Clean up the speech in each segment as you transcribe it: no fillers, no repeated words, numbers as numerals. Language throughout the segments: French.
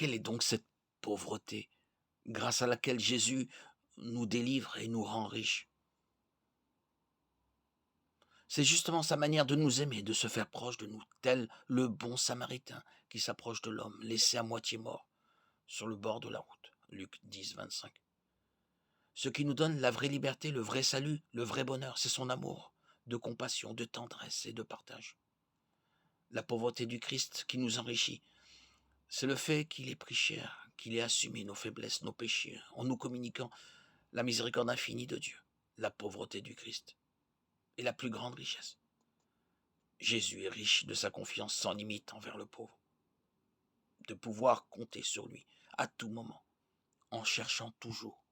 Quelle est donc cette pauvreté grâce à laquelle Jésus nous délivre et nous rend riches? C'est justement sa manière de nous aimer, de se faire proche de nous, tel le bon samaritain qui s'approche de l'homme laissé à moitié mort sur le bord de la route. Luc 10, 25. Ce qui nous donne la vraie liberté, le vrai salut, le vrai bonheur, c'est son amour, de compassion, de tendresse et de partage. La pauvreté du Christ qui nous enrichit, c'est le fait qu'il ait pris cher, qu'il ait assumé nos faiblesses, nos péchés, en nous communiquant la miséricorde infinie de Dieu. La pauvreté du Christ est la plus grande richesse. Jésus est riche de sa confiance sans limite envers le pauvre, de pouvoir compter sur lui à tout moment, en cherchant toujours,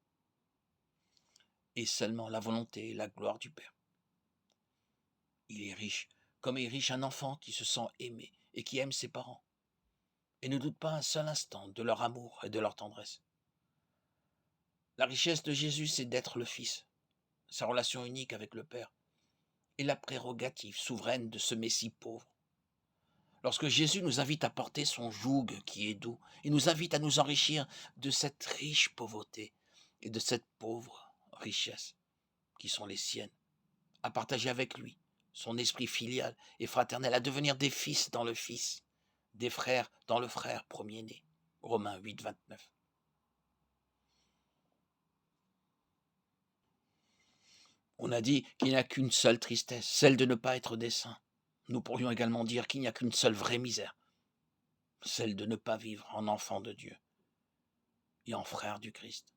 et seulement la volonté et la gloire du Père. Il est riche, comme est riche un enfant qui se sent aimé et qui aime ses parents, et ne doute pas un seul instant de leur amour et de leur tendresse. La richesse de Jésus, c'est d'être le Fils, sa relation unique avec le Père, et la prérogative souveraine de ce Messie pauvre. Lorsque Jésus nous invite à porter son joug qui est doux, il nous invite à nous enrichir de cette riche pauvreté et de cette pauvre richesse qui sont les siennes, à partager avec lui son esprit filial et fraternel, à devenir des fils dans le Fils, des frères dans le frère premier-né. Romains 8, 29. On a dit qu'il n'y a qu'une seule tristesse, celle de ne pas être des saints. Nous pourrions également dire qu'il n'y a qu'une seule vraie misère, celle de ne pas vivre en enfant de Dieu et en frère du Christ.